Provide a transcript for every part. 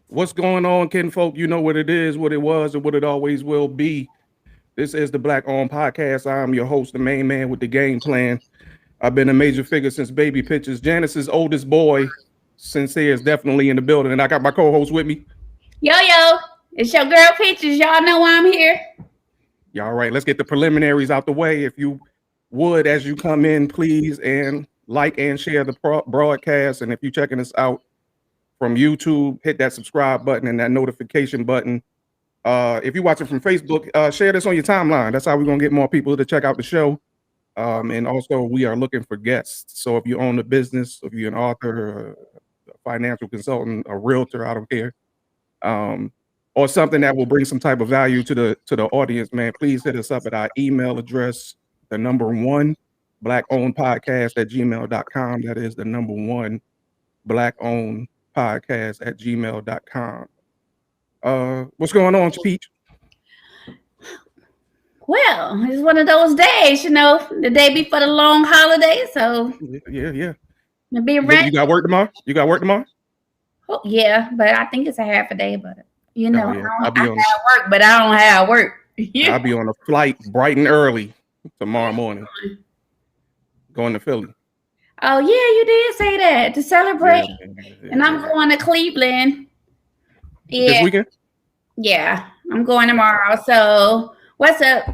What's going on, kinfolk? You know what it is, what it was, and what it always will be. This is the Black On Podcast. I'm your host, the main man with the game plan. I've been a major figure since baby pictures. Janice's oldest boy, Sincere, is definitely in the building, and I got my co-host with me. Yo, it's your girl Pictures. Y'all know why I'm here. Yeah, all right, let's get the preliminaries out the way. If you would, as you come in, please, and like and share the broadcast. And if you're checking us out from YouTube, hit that subscribe button and that notification button. If you're watching from Facebook, share this on your timeline. That's how we're going to get more people to check out the show. And also, we are looking for guests. So if you own a business, if you're an author, a financial consultant, a realtor, I don't care, or something that will bring some type of value to the audience, man, please hit us up at our email address, the number one, blackownedpodcast@gmail.com. That is the number one, blackownedpodcast@gmail.com. What's going on, Peach? Well, it's one of those days, the day before the long holiday. So yeah. Be ready. You got work tomorrow? Oh, yeah, but I think it's a half a day. But yeah. I have work, but I don't have work. I'll be on a flight bright and early tomorrow morning, going to Philly. Oh yeah, you did say that to celebrate, and I'm going to Cleveland. Yeah. This weekend? Yeah, I'm going tomorrow. So what's up?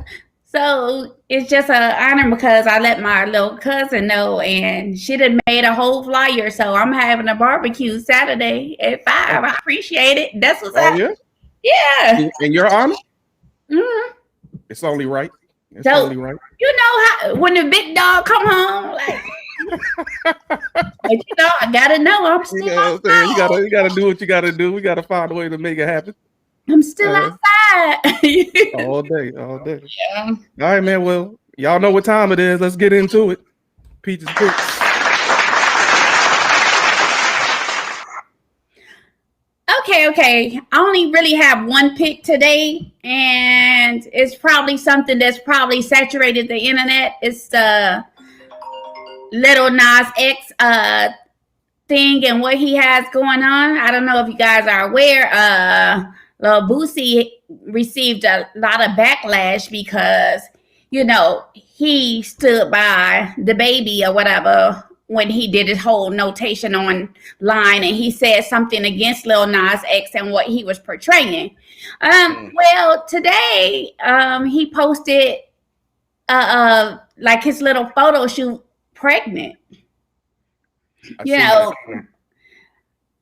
So it's just an honor because I let my little cousin know, and she done made a whole flyer. So I'm having a barbecue Saturday at 5. I appreciate it. That's what's up. Yeah? Yeah. In your honor? Mm-hmm. It's only right. Only right. You know how when the big dog come home, like I gotta know I'm still outside. You gotta do what you gotta do. We gotta find a way to make it happen. I'm still outside. all day. Yeah. All right, man. Well, y'all know what time it is. Let's get into it. Peaches Picks. Okay. I only really have one pick today, and it's probably something that's probably saturated the internet. It's the Lil Nas X thing and what he has going on. I don't know if you guys are aware. Lil Boosie received a lot of backlash because, he stood by the baby or whatever when he did his whole notation online, and he said something against Lil Nas X and what he was portraying. Well, today he posted like his little photo shoot pregnant.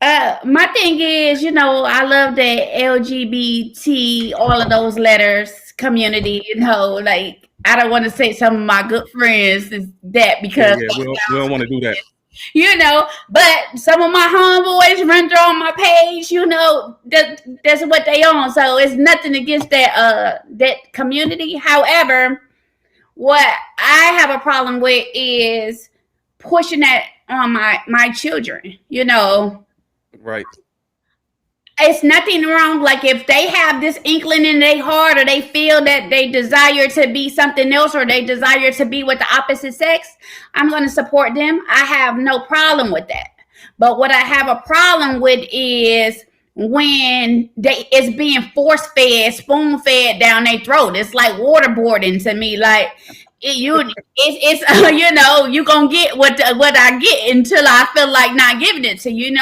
My thing is, I love the LGBT, all of those letters community, like I don't want to say some of my good friends is that because we don't want to do that. But some of my homeboys run through on my page, that's what they own. So it's nothing against that community. However, what I have a problem with is pushing that on my children, Right. It's nothing wrong. Like if they have this inkling in their heart, or they feel that they desire to be something else, or they desire to be with the opposite sex, I'm going to support them. I have no problem with that. But what I have a problem with is when it's being force fed, spoon fed down their throat. It's like waterboarding to me. Like you're gonna get what I get until I feel like not giving it to you,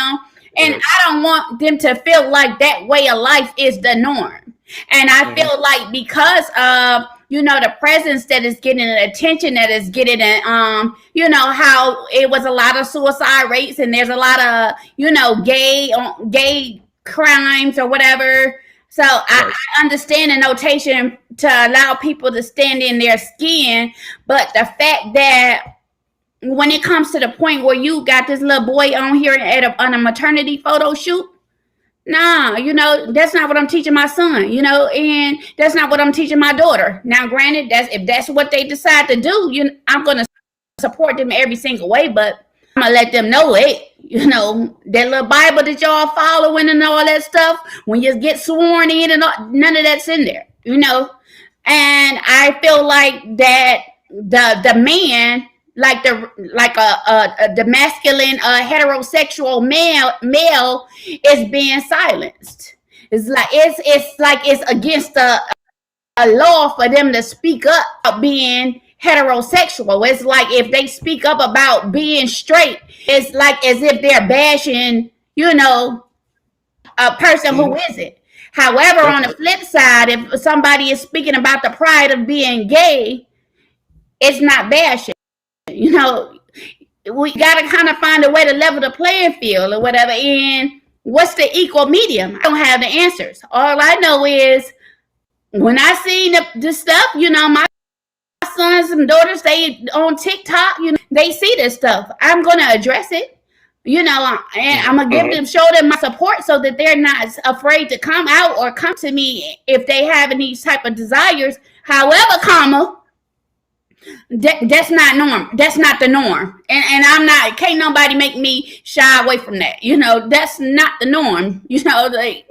And I don't want them to feel like that way of life is the norm. And I feel like because of, the presence that is getting the attention that is getting it, how it was a lot of suicide rates, and there's a lot of, gay crimes or whatever. So I understand the notation to allow people to stand in their skin. But the fact that when it comes to the point where you got this little boy on here on a maternity photo shoot, Nah, that's not what I'm teaching my son, and that's not what I'm teaching my daughter. Now, granted, if that's what they decide to do, I'm gonna support them every single way, but I'm gonna let them know it. That little Bible that y'all following and all that stuff, when you get sworn in and all, none of that's in there, And I feel like that the man, like the masculine heterosexual male is being silenced. It's like it's against a law for them to speak up about being heterosexual. It's like if they speak up about being straight, it's like as if they're bashing, a person who isn't. However, on the flip side, if somebody is speaking about the pride of being gay, it's not bashing. We got to kind of find a way to level the playing field or whatever. And what's the equal medium? I don't have the answers. All I know is when I see the stuff, my sons and daughters, they on TikTok, they see this stuff. I'm going to address it. And I'm going to give them, show them my support so that they're not afraid to come out or come to me if they have any type of desires. However, that's not norm. That's not the norm. And can't nobody make me shy away from that. That's not the norm. Right.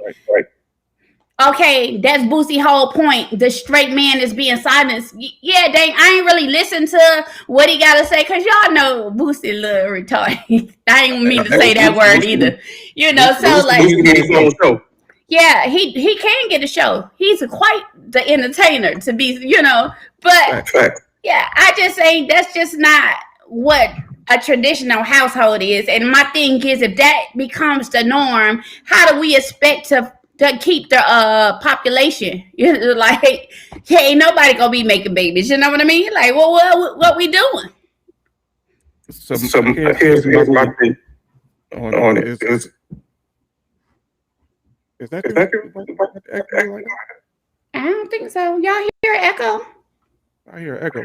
Okay, that's Boosie's whole point. The straight man is being silenced. Yeah, dang, I ain't really listened to what he got to say because y'all know Boosie a little retarded. I ain't mean to say that word either. Yeah, he can get a show. He's quite the entertainer to be, but yeah, I just say that's just not what a traditional household is. And my thing is, if that becomes the norm, how do we expect to keep the population? Ain't nobody gonna be making babies. You know what I mean? Like, well, what we doing? So here's my thing on it. Is that echo? I don't think so. Y'all hear echo? I hear echo.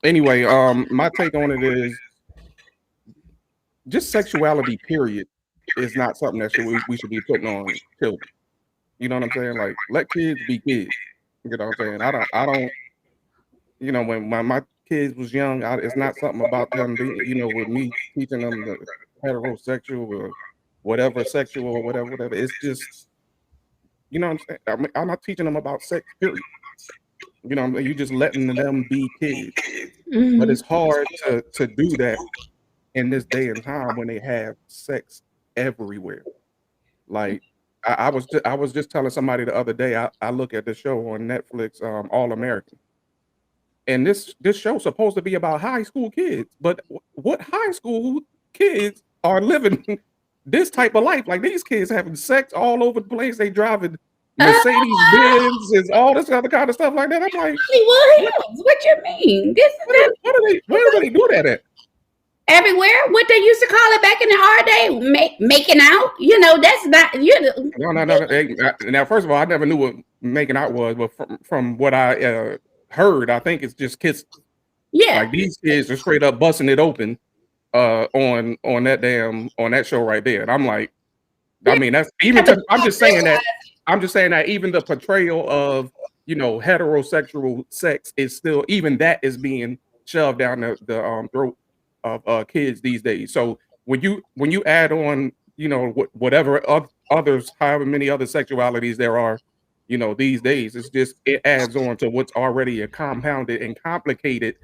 Anyway, my take on it is just sexuality, period, is not something that we should be putting on children. You know what I'm saying? Like, let kids be kids. You know what I'm saying? I don't. When my kids was young, it's not something about them being, with me teaching them the heterosexual or whatever sexual or whatever. It's just, what I'm saying? I'm not teaching them about sex, period. You're just letting them be kids. Mm-hmm. But it's hard to do that in this day and time when they have sex everywhere. Like I was just telling somebody the other day, I look at the show on Netflix, All American. And this show's supposed to be about high school kids, but what high school kids are living this type of life? Like, these kids having sex all over the place. They driving Mercedes Benz and all this other kind of stuff like that. I'm like, what you mean? Where do they do that at? Everywhere. What they used to call it back in the hard day, making out. That's not. No. Now, first of all, I never knew what making out was, but from what I heard, I think it's just kissing. Yeah. Like, these kids are straight up busting it open on that show right there. And I'm like, I mean, that's even. I'm just saying that even the portrayal of heterosexual sex is still, even that is being shoved down the throat of kids these days. So when you add on whatever others, however many other sexualities there are, these days, it adds on to what's already a compounded and complicated,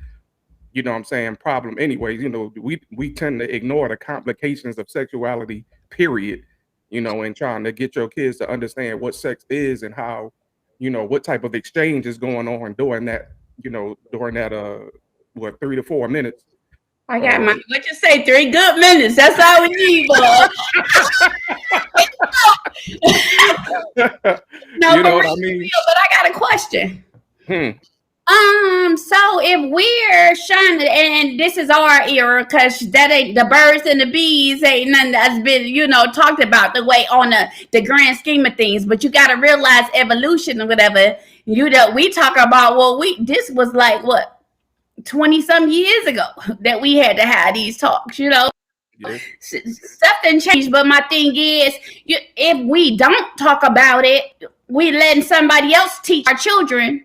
problem. Anyways, we tend to ignore the complications of sexuality, period. And trying to get your kids to understand what sex is and how, what type of exchange is going on during that 3 to 4 minutes. I got what you say, 3 good minutes. That's all we need, boy. No, you know what I mean? Real, but I got a question. So if we're shining, and this is our era, because that ain't the birds and the bees, ain't nothing that's been, talked about the way on the grand scheme of things. But you got to realize evolution or whatever. We talk about, this was like what, 20 some years ago that we had to have these talks, Yeah. Yeah. Stuff done changed, but my thing is, if we don't talk about it, we letting somebody else teach our children,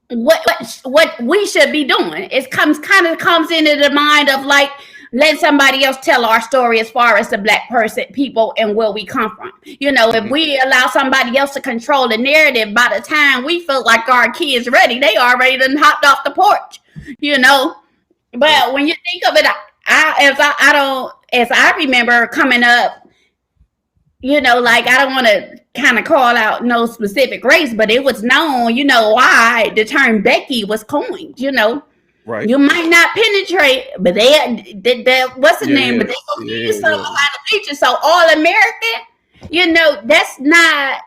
what we should be doing. It comes into the mind of like, let somebody else tell our story as far as the black person, people, and where we come from. If we allow somebody else to control the narrative, by the time we feel like our kids ready, they already done hopped off the porch. But when you think of it, as I remember coming up, like, I don't want to kind of call out no specific race, but it was known, why the term Becky was coined. Right. You might not penetrate, but they what's the name? But they gonna give you something behind the feature. So all American, that's not,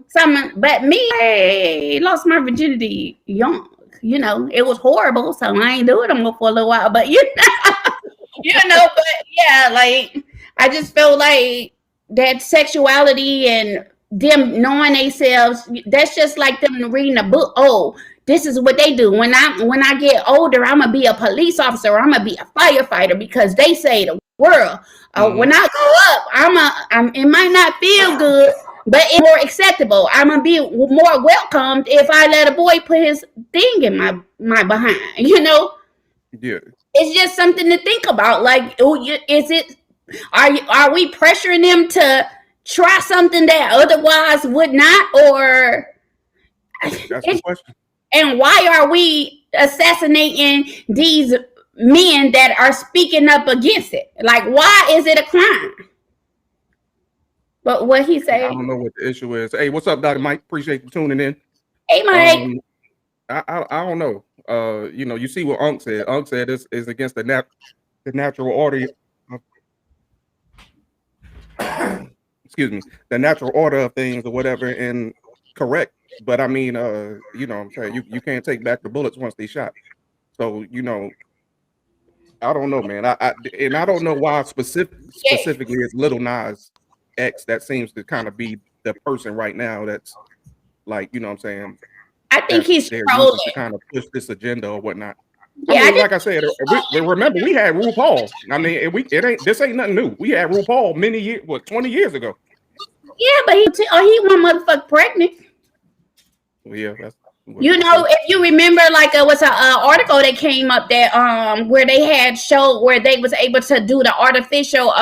something. But me, I lost my virginity young. It was horrible, so I ain't doing them for a little while. But but yeah, like, I just felt like that sexuality and them knowing themselves, that's just like them reading a book. Oh, this is what they do. When I get older, I'm gonna be a police officer, or I'm gonna be a firefighter, because they say the world. When I grow up, it might not feel good, but it's more acceptable. I'm gonna be more welcomed if I let a boy put his thing in my behind. Yeah. It's just something to think about. Like, are we pressuring them to try something that otherwise would not, or that's the question. And why are we assassinating these men that are speaking up against it? Like, why is it a crime? But what he said, I don't know what the issue is. Hey, what's up, Dr. Mike? Appreciate you tuning in. Hey, Mike. I don't know. You see what Unc said. Unc said this is against the natural order. Excuse me, the natural order of things or whatever, and correct. But I mean, what I'm saying, you can't take back the bullets once they shot. So I don't know, man. I don't know why specifically it's Lil Nas X that seems to kind of be the person right now that's like, what I'm saying. I think he's trolling to kind of push this agenda or whatnot. Yeah, like I said, remember we had RuPaul. I mean, this ain't nothing new. We had RuPaul many years, 20 years ago. Yeah, but he one motherfucker pregnant. Well, yeah, that's. If you remember, like, it was an article that came up that where they had showed where they was able to do the artificial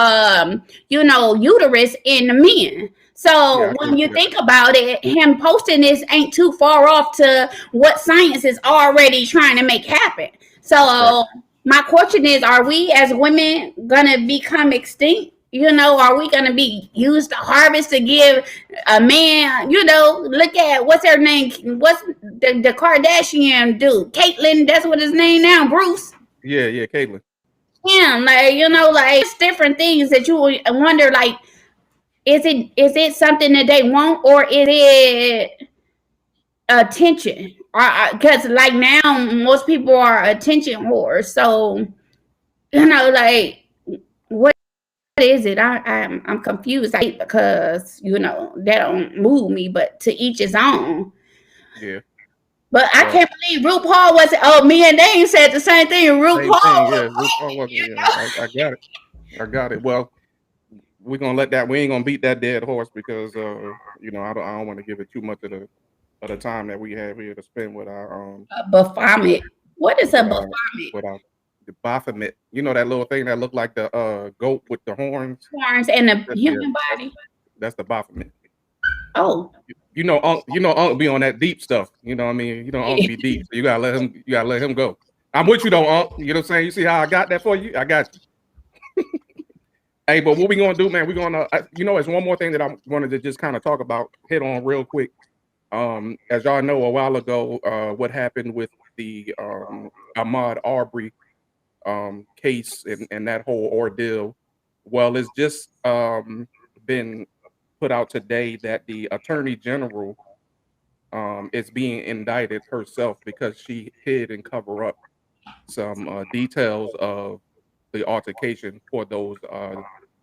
uterus in the men. So when you think about it, him posting this ain't too far off to what science is already trying to make happen. So my question is, are we as women gonna become extinct? Are we gonna be used to harvest to give a man? Look at what's her name? What's the Kardashian dude? Caitlyn. That's what his name now. Bruce. Yeah, Caitlyn. Yeah, like it's different things that you wonder, like, is it something that they want, or is it attention? Because like now most people are attention whores. So like, what is it? I'm confused, because that don't move me, but to each his own. Yeah. But I can't believe RuPaul wasn't. Oh, me and Dane said the same thing. RuPaul wasn't. I got it. Well, we're gonna let that. We ain't gonna beat that dead horse because I don't want to give it too much of the time that we have here to spend with our Baphomet. What is a Baphomet? With our the Baphomet. That little thing that looked like the goat with the horns. Horns and the human body. That's the Baphomet. Oh. Unc be on that deep stuff. You know what I mean? Unc be deep. So you gotta let him go. I'm with you though, Unc. You know what I'm saying? You see how I got that for you? I got you. Hey, but what we gonna do, man? We're gonna, it's one more thing that I wanted to just kind of talk about, hit on real quick. As y'all know, a while ago, what happened with the Ahmaud Arbery case and that whole ordeal. Well, it's just been put out today that the Attorney General is being indicted herself because she hid and cover up some details of the altercation for those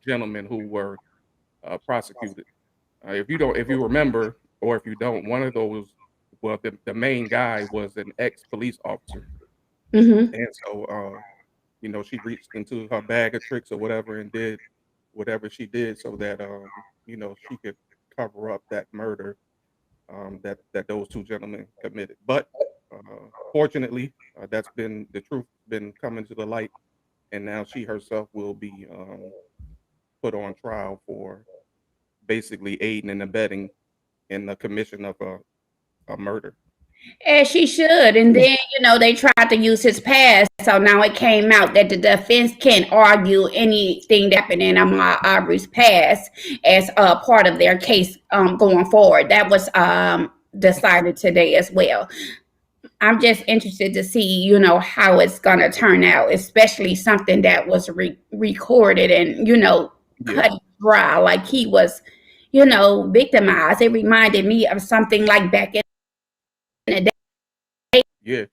gentlemen who were prosecuted. If you remember, or if you don't, one of those, the main guy was an ex-police officer. Mm-hmm. And so she reached into her bag of tricks or whatever and did whatever she did so that she could cover up that murder that those two gentlemen committed. But fortunately, that's been the truth been coming to the light, and now she herself will be put on trial for basically aiding and abetting in the commission of a murder. As she should. And then, they tried to use his past. So now it came out that the defense can't argue anything that happened in Ahmaud Arbery's past as a part of their case going forward. That was decided today as well. I'm just interested to see, how it's going to turn out, especially something that was recorded and, cut dry, like he was, victimized. It reminded me of something like back in the day. Yeah.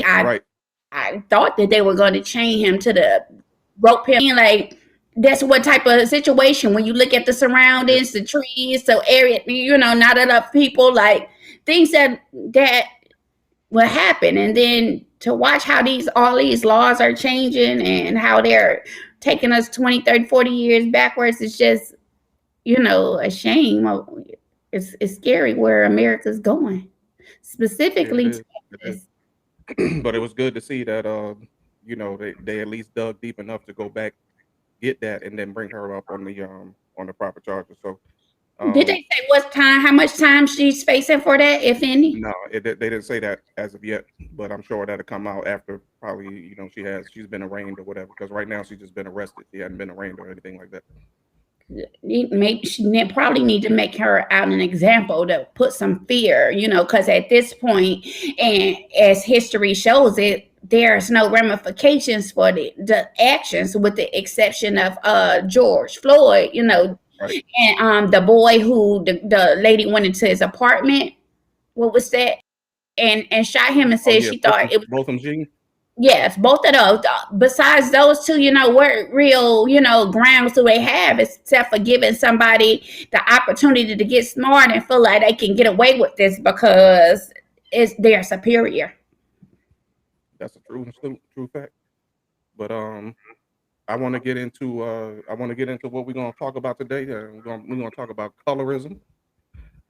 Right. I thought that they were going to chain him to the rope him. Like, that's what type of situation when you look at the surroundings, the trees, so area, not enough people, like things that will happen. And then to watch how all these laws are changing and how they're taking us 20, 30, 40 years backwards, it's just, a shame. It's scary where America's going, specifically. But it was good to see that they at least dug deep enough to go back, get that, and then bring her up on the proper charges. So did they say how much time she's facing for that, if any? No, they didn't say that as of yet, but I'm sure that'll come out after probably she's been arraigned or whatever, because right now she's just been arrested. She hadn't been arraigned or anything like that. She probably need to make her out an example to put some fear, because at this point, and as history shows it, there's no ramifications for the actions, with the exception of George Floyd, right. And the boy who the lady went into his apartment, what was that, and shot him and said she thought it was Botham Jean. Yes, both of those. Besides those two, what real, grounds do they have except for giving somebody the opportunity to get smart and feel like they can get away with this because they're superior. That's a true fact. But I want to get into what we're gonna talk about today. We're gonna talk about colorism.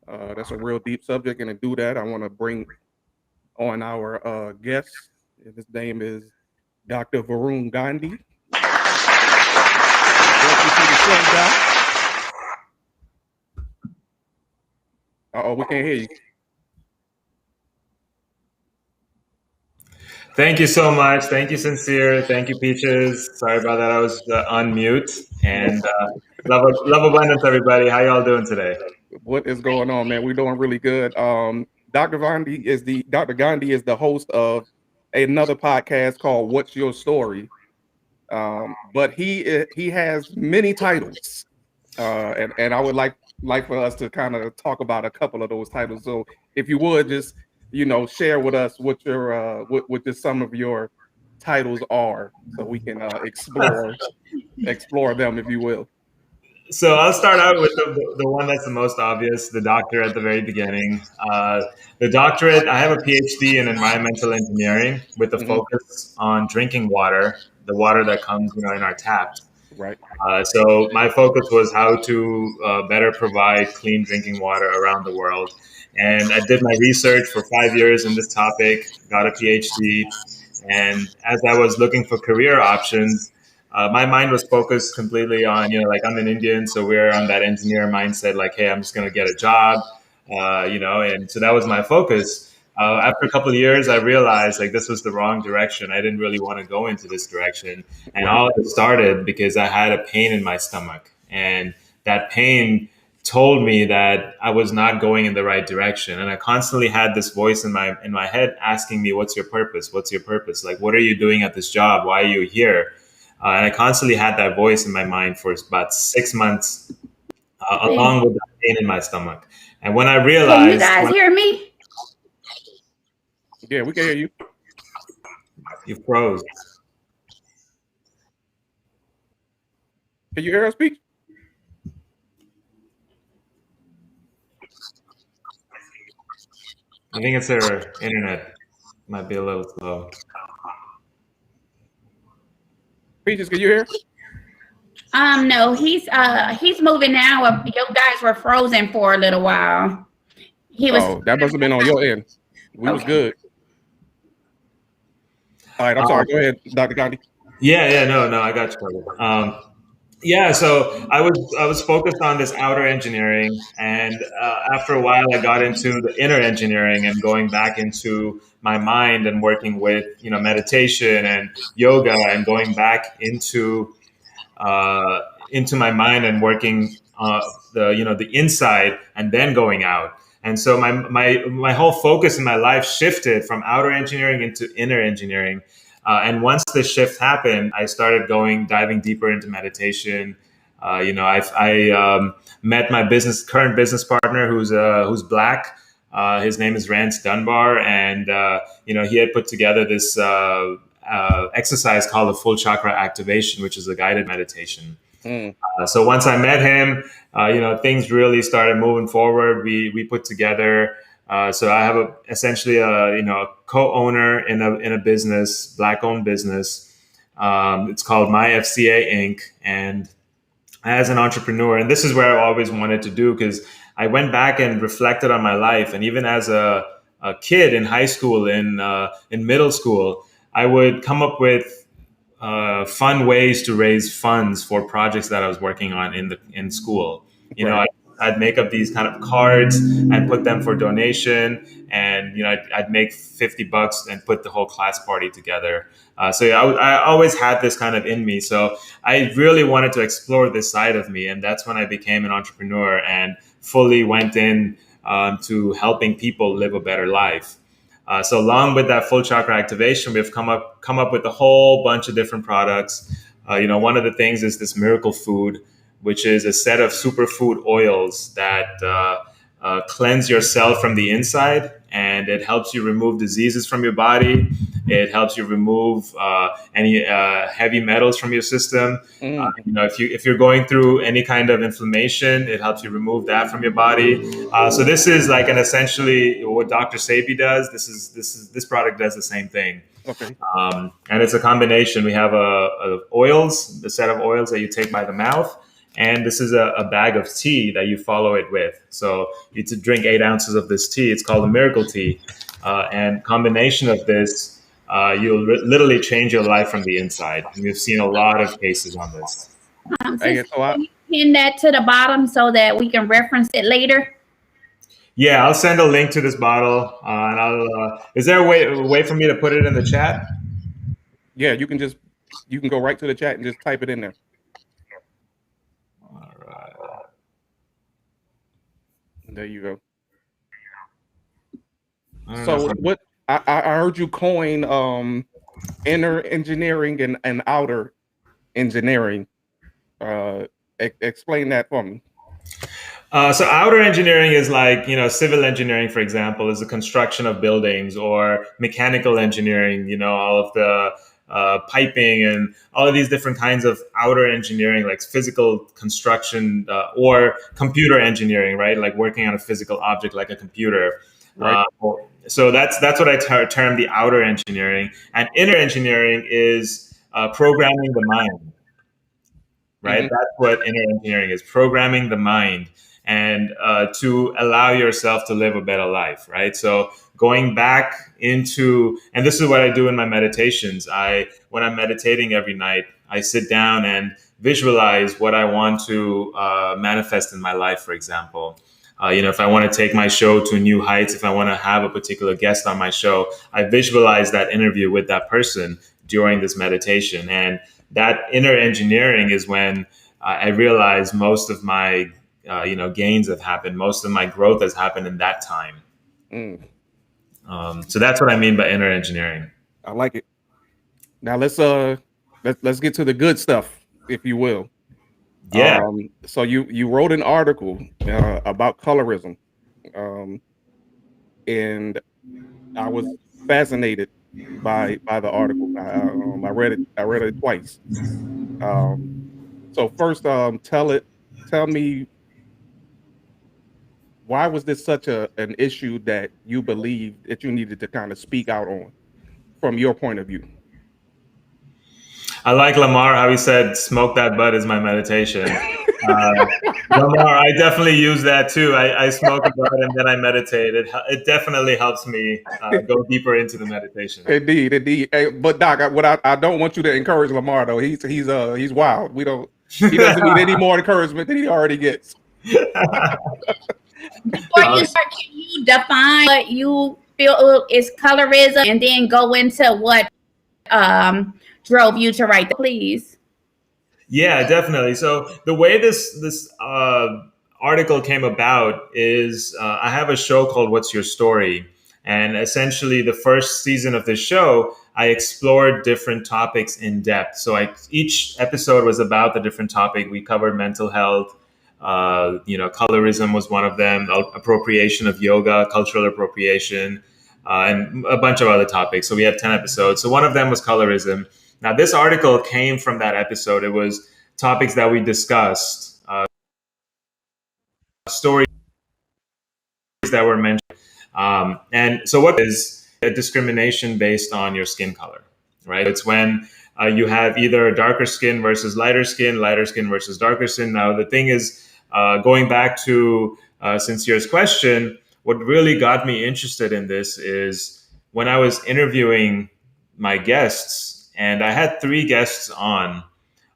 That's a real deep subject, and to do that, I want to bring on our guest. His name is Dr. Varun Gandhi. Welcome to the show, Doc. Uh-oh, we can't hear you. Thank you so much. Thank you, Sincere. Thank you, Peaches. Sorry about that. I was on mute. And love abundance, everybody. How y'all doing today? What is going on, man? We're doing really good. Dr. Gandhi is the host of another podcast called What's Your Story? But he has many titles. And I would like for us to kind of talk about a couple of those titles. So if you would just share with us what your what some of your titles are, so we can explore them, if you will. So I'll start out with the one that's the most obvious, the doctor at the very beginning. The doctorate, I have a PhD in environmental engineering with a focus on drinking water, the water that comes in our taps. Right. So my focus was how to better provide clean drinking water around the world. And I did my research for 5 years in this topic, got a PhD. And as I was looking for career options, my mind was focused completely on, I'm an Indian, so we're on that engineer mindset, like, hey, I'm just going to get a job, and so that was my focus. After a couple of years, I realized this was the wrong direction. I didn't really want to go into this direction. And all of it started because I had a pain in my stomach. And that pain told me that I was not going in the right direction. And I constantly had this voice in my head asking me, what's your purpose? What's your purpose? Like, what are you doing at this job? Why are you here? And I constantly had that voice in my mind for about 6 months, along with that pain in my stomach. And when I realized... Can you guys hear me? Yeah, we can hear you. You froze. Can you hear us speak? I think it's her internet. Might be a little slow. Peaches, can you hear? No, he's moving now. You guys were frozen for a little while. He was. Oh, that must have been on your end. We was Okay. good. All right, I'm sorry. Go ahead, Dr. Gandhi. No, I got you covered. Yeah, so I was focused on this outer engineering, and after a while, I got into the inner engineering and going back into my mind and working with meditation and yoga and going back into my mind and working the inside and then going out. And so my whole focus in my life shifted from outer engineering into inner engineering. And once the shift happened, I started diving deeper into meditation. I met my current business partner who's Black. His name is Rance Dunbar, and he had put together this exercise called the full chakra activation, which is a guided meditation. So once I met him, things really started moving forward. We put together. So I have essentially a co-owner in a business, Black-owned business. It's called MyFCA Inc. And as an entrepreneur, and this is where I always wanted to do, because I went back and reflected on my life, and even as a kid in high school, in middle school, I would come up with fun ways to raise funds for projects that I was working on in school. I'd make up these kind of cards and put them for donation, and I'd make $50 and put the whole class party together. I always had this kind of in me. So I really wanted to explore this side of me, and that's when I became an entrepreneur and fully went in to helping people live a better life. So along with that full chakra activation, we've come up with a whole bunch of different products. One of the things is this Miracle Food, which is a set of superfood oils that cleanse your cell from the inside, and it helps you remove diseases from your body. It helps you remove any heavy metals from your system. If you're going through any kind of inflammation, it helps you remove that from your body. So this is like essentially what Dr. Sebi does. This product does the same thing. Okay. And it's a combination. We have a set of oils that you take by the mouth. And this is a bag of tea that you follow it with. So you to drink 8 ounces of this tea. It's called a Miracle Tea. And combination of this, you'll literally change your life from the inside. And we've seen a lot of cases on this. Can you pin that to the bottom so that we can reference it later? Yeah, I'll send a link to this bottle. And is there a way for me to put it in the chat? Yeah, you can go right to the chat and just type it in there. All right. There you go. So what I heard you coin inner engineering and outer engineering. Explain that for me. So outer engineering is like, civil engineering, for example, is the construction of buildings, or mechanical engineering, all of the piping and all of these different kinds of outer engineering, like physical construction, or computer engineering, right? Like working on a physical object like a computer. Right. So that's what I term the outer engineering. And inner engineering is programming the mind, right? Mm-hmm. That's what inner engineering is, programming the mind, and to allow yourself to live a better life, right? So going back into, and this is what I do in my meditations. When I'm meditating every night, I sit down and visualize what I want to manifest in my life, for example. If I want to take my show to new heights, if I want to have a particular guest on my show, I visualize that interview with that person during this meditation. And that inner engineering is when I realize most of my gains have happened. Most of my growth has happened in that time. So that's what I mean by inner engineering. I like it. Now let's get to the good stuff, if you will. Yeah. So you wrote an article about colorism, and I was fascinated by the article. I read it twice. So first, tell me, why was this such an issue that you believed that you needed to kind of speak out on from your point of view? I like Lamar, how he said, smoke that bud is my meditation. Lamar, I definitely use that too. I smoke a bud and then I meditate. It definitely helps me go deeper into the meditation. Indeed, indeed. Hey, but Doc, I don't want you to encourage Lamar though. He's wild. He doesn't need any more encouragement than he already gets. Before you start, can you define what you feel is colorism, and then go into what drove you to write that, please? Yeah, definitely. So the way this article came about is I have a show called What's Your Story? And essentially, the first season of this show, I explored different topics in depth. So each episode was about the different topic. We covered mental health. Colorism was one of them. Appropriation of yoga, cultural appropriation, and a bunch of other topics. So we have 10 episodes. So one of them was colorism. Now, this article came from that episode. It was topics that we discussed, stories that were mentioned. And so what is a discrimination based on your skin color, right? It's when you have either darker skin versus lighter skin versus darker skin. Now, the thing is, going back to Sincere's question, what really got me interested in this is when I was interviewing my guests, and I had 3 guests on.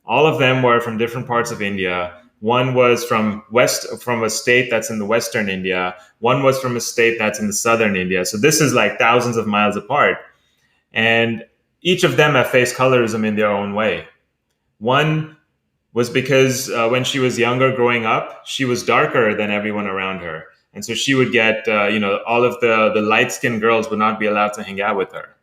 All of them were from different parts of India. One was from a state that's in the Western India. One was from a state that's in the Southern India. So this is like thousands of miles apart. And each of them have faced colorism in their own way. One was because when she was younger growing up, she was darker than everyone around her. And so she would get, all of the light-skinned girls would not be allowed to hang out with her.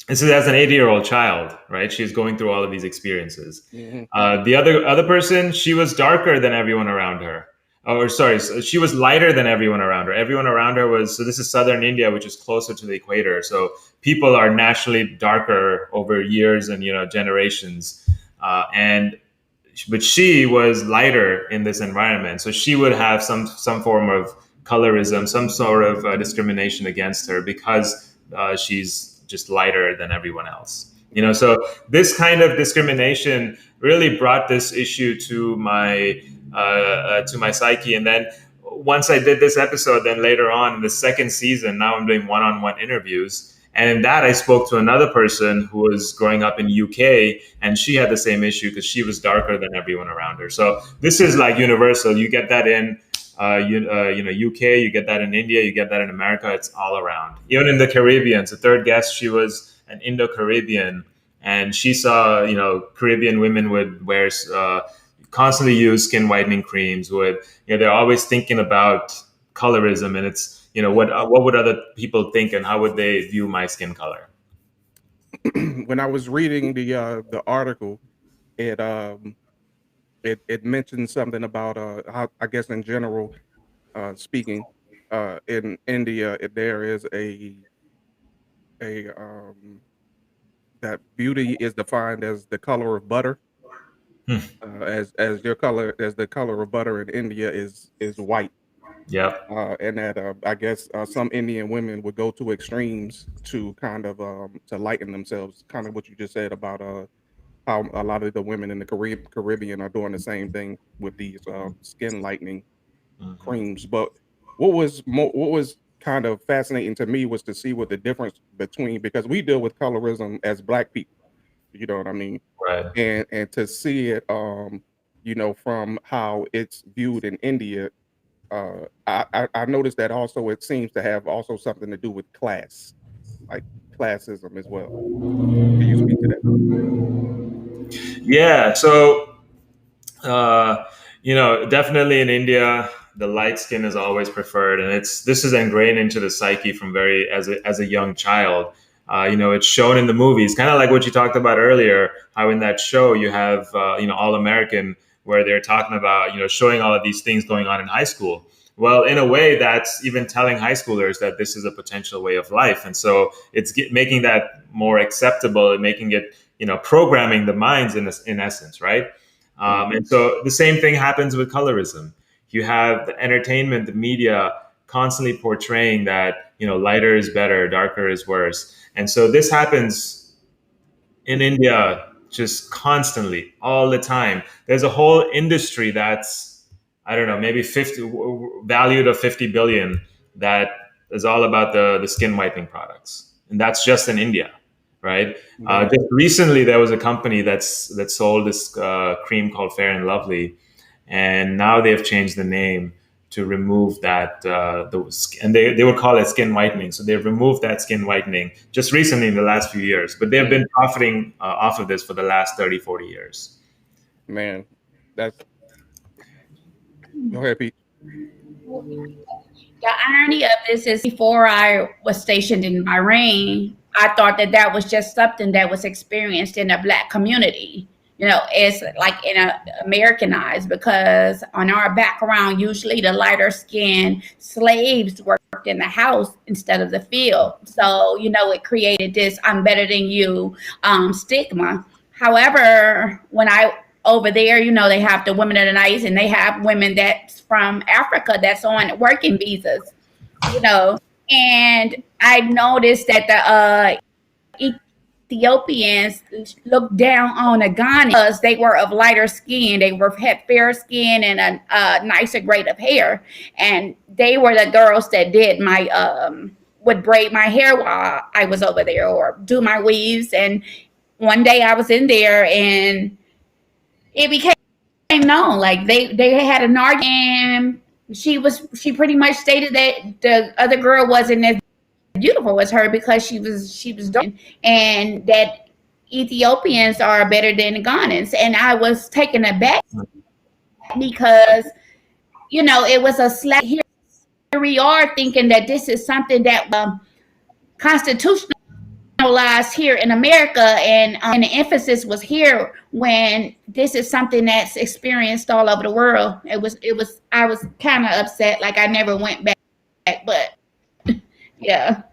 This is as an 80-year-old child, right? She's going through all of these experiences. Mm-hmm. The other person, she was darker than everyone around her. She was lighter than everyone around her. Everyone around her so this is Southern India, which is closer to the equator. So people are naturally darker over years and, generations. But she was lighter in this environment. So she would have some form of colorism, some sort of discrimination against her because she's just lighter than everyone else. So this kind of discrimination really brought this issue to my psyche. And then once I did this episode, then later on in the second season, now I'm doing one-on-one interviews. And in that, I spoke to another person who was growing up in UK, and she had the same issue because she was darker than everyone around her. So this is like universal. You get that in UK, you get that in India, you get that in America. It's all around. Even in the Caribbean, the third guest, she was an Indo-Caribbean, and she saw, Caribbean women would wear, constantly use skin whitening creams. They're always thinking about colorism, and it's, what would other people think, and how would they view my skin color? When I was reading the article, it mentioned something about how, I guess in general speaking, in India there is that beauty is defined as the color of butter. As the color of butter in India is white. Yeah. And that I guess some Indian women would go to extremes to kind of to lighten themselves, kind of what you just said about how a lot of the women in the Caribbean are doing the same thing with these skin lightening creams. But what was kind of fascinating to me was to see what the difference between, because we deal with colorism as Black people, you know what I mean? Right. And to see it, from how it's viewed in India, I noticed that also it seems to have also something to do with class, like classism as well. Can you speak to that? Yeah. So, definitely in India, the light skin is always preferred, and this is ingrained into the psyche from as a young child. It's shown in the movies, kind of like what you talked about earlier, how in that show you have, All American, where they're talking about, showing all of these things going on in high school. Well, in a way, that's even telling high schoolers that this is a potential way of life. And so it's making that more acceptable and making it, programming the minds in essence, right? And so the same thing happens with colorism. You have the entertainment, the media constantly portraying that, lighter is better, darker is worse. And so this happens in India, just constantly, all the time. There's a whole industry that's, I don't know, maybe 50 valued of 50 billion that is all about the skin whitening products, and that's just in India, right? Yeah. Just recently, there was a company that sold this cream called Fair and Lovely, and now they've changed the name to remove that and they would call it skin whitening. So they've removed that skin whitening just recently in the last few years, but they've been profiting off of this for the last 30, 40 years. Man, that's go ahead, Pete. The irony of this is before I was stationed in Bahrain, I thought that that was just something that was experienced in the Black community. You know, it's like in a Americanized, because on our background, usually the lighter skinned slaves worked in the house instead of the field. So, you know, it created this "I'm better than you" stigma. However, when I over there, you know, they have the women of the night, and they have women that's from Africa that's on working visas, you know. And I noticed that the Ethiopians looked down on the Ghanaians because they were of lighter skin. They had fair skin and a nicer grade of hair, and they were the girls that did my would braid my hair while I was over there, or do my weaves. And one day I was in there, and it became known, like they had an argument, and she pretty much stated that the other girl wasn't as beautiful as her because she was dark, and that Ethiopians are better than the Ghanaians. And I was taken aback because, you know, it was a slap. Here we are thinking that this is something that constitutionalized here in America, and the emphasis was here, when this is something that's experienced all over the world. It was I was kind of upset, like I never went back, but yeah.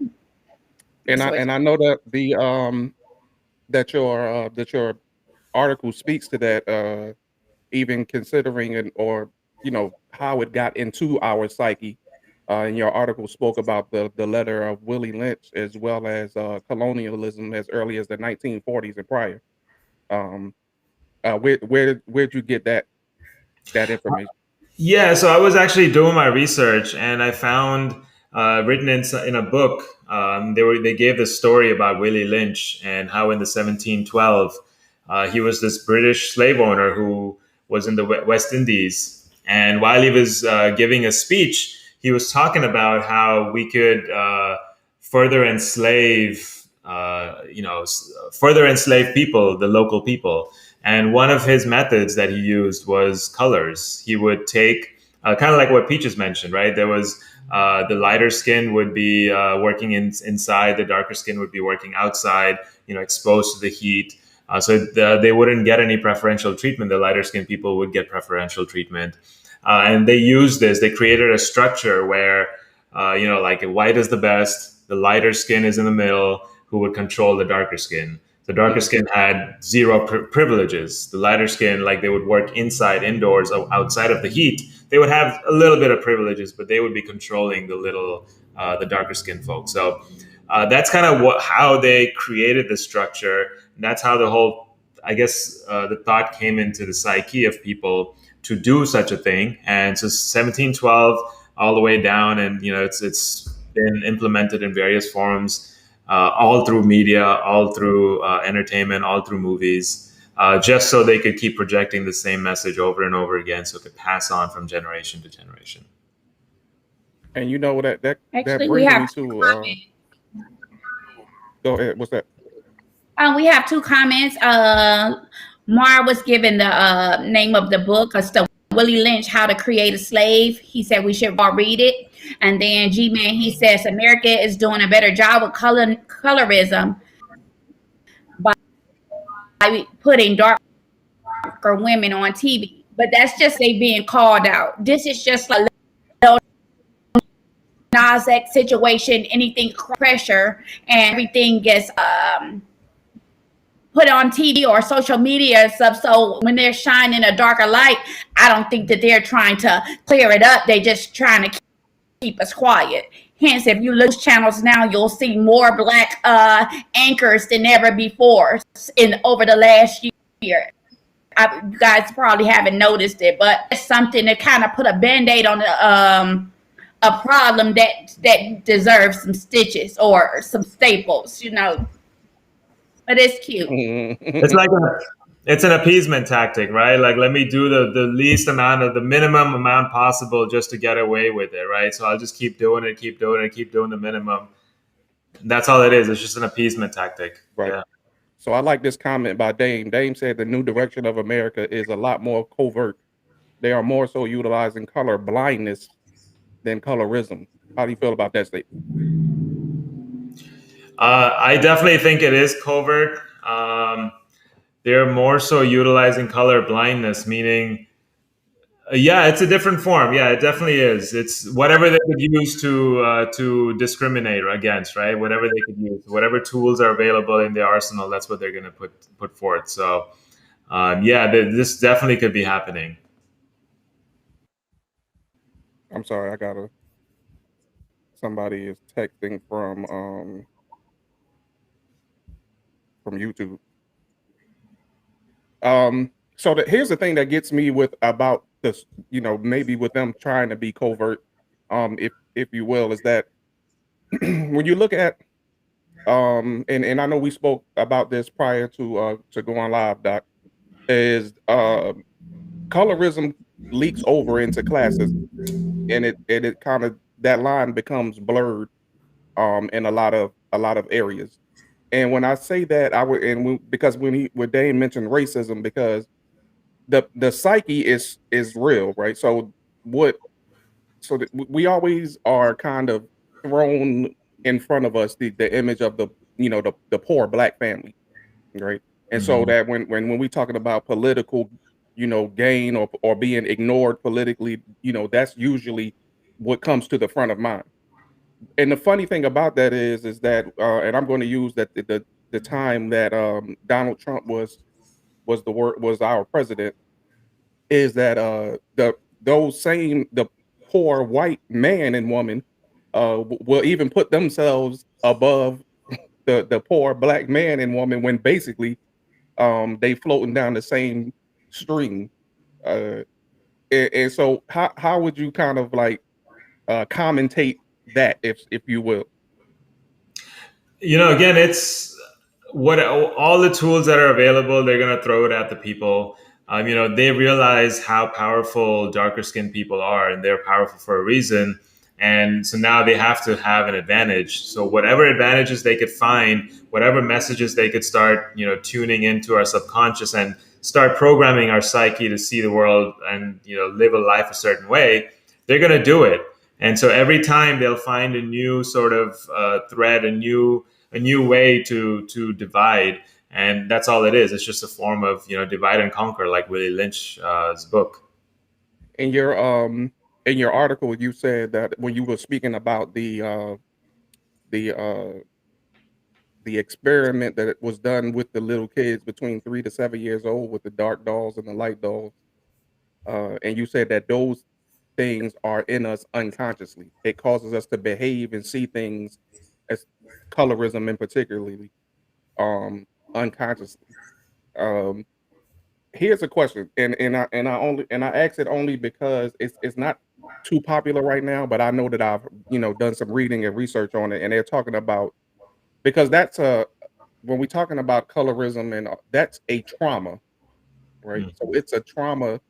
And I know that that your article speaks to that, even considering it, or you know, how it got into our psyche. And your article spoke about the letter of Willie Lynch, as well as colonialism as early as the 1940s and prior. Where'd you get that information? Yeah, so I was actually doing my research, and I found written in a book. They gave this story about Willie Lynch, and how in the 1712 he was this British slave owner who was in the West Indies, and while he was giving a speech, he was talking about how we could further enslave, further enslave people, the local people. And one of his methods that he used was colors. He would take kind of like what Peaches mentioned, right? There was the lighter skin would be working inside, the darker skin would be working outside, you know, exposed to the heat. They wouldn't get any preferential treatment. The lighter skin people would get preferential treatment. And they used this. They created a structure where, like white is the best, the lighter skin is in the middle, who would control the darker skin. The darker skin had zero privileges. The lighter skin, like they would work inside, indoors, outside of the heat. They would have a little bit of privileges, but they would be controlling the darker skin folks. So that's kind of how they created the structure. And that's how the whole, I guess, the thought came into the psyche of people to do such a thing. And so 1712 all the way down, and you know, it's been implemented in various forms. All through media, all through entertainment, all through movies, just so they could keep projecting the same message over and over again, so it could pass on from generation to generation. And you know that Actually, brings me to go ahead. What's that? We have two comments. Mar was given the name of the book, Willie Lynch, How to Create a Slave. He said we should all read it. And then G-Man, he says America is doing a better job with colorism by putting darker women on TV. But that's just they being called out. This is just a little Nas X situation, anything pressure, and everything gets put on TV or social media and stuff. So when they're shining a darker light, I don't think that they're trying to clear it up. They're just trying to keep us quiet. Hence, if you look at channels now, you'll see more Black anchors than ever before in over the last year. You guys probably haven't noticed it, but it's something to kind of put a Band-Aid on a problem that deserves some stitches or some staples, But it's cute. It's like it's an appeasement tactic, right? Like, let me do the least amount of the minimum amount possible just to get away with it, right? So I'll just keep doing it, keep doing the minimum. That's all it is. It's just an appeasement tactic. Right. Yeah. So I like this comment by Dame. Dame said the new direction of America is a lot more covert. They are more so utilizing color blindness than colorism. How do you feel about that statement? I definitely think it is covert. They're more so utilizing color blindness, meaning, yeah, it's a different form. Yeah, it definitely is. It's whatever they could use to discriminate against, right? Whatever they could use, whatever tools are available in their arsenal, that's what they're going to put forth. So, yeah, this definitely could be happening. I'm sorry, somebody is texting from YouTube. So here's the thing that gets me about this, maybe with them trying to be covert, if you will, is that when you look at and I know we spoke about this prior to going live, Doc, is colorism leaks over into classism, and it kind of, that line becomes blurred in a lot of areas. And when I say that, because when Dane mentioned racism, because the psyche is real, right? So we always are kind of thrown in front of us the image of the poor Black family, right? And so that when we talking about political, gain or being ignored politically, that's usually what comes to the front of mind. And the funny thing about that is that, and I'm going to use that the time that Donald Trump was our president, is that the poor white man and woman will even put themselves above the poor Black man and woman, when basically they floating down the same stream. And so how would you kind of like commentate that, if you will? Again, it's what all the tools that are available, they're going to throw it at the people. They realize how powerful darker skinned people are, and they're powerful for a reason. And so now they have to have an advantage. So whatever advantages they could find, whatever messages they could start, tuning into our subconscious and start programming our psyche to see the world and, live a life a certain way, they're going to do it. And so every time they'll find a new sort of thread, a new way to divide. And that's all it is. It's just a form of, divide and conquer, like Willie Lynch's book. In your article, you said that when you were speaking about the experiment that was done with the little kids between 3 to 7 years old with the dark dolls and the light dolls, and you said that those things are in us unconsciously. It causes us to behave and see things, as colorism in particularly, unconsciously. Here's a question, and I ask it only because it's not too popular right now, but I know that I've done some reading and research on it, and they're talking about, because that's when we're talking about colorism, and that's a trauma, right? So it's a trauma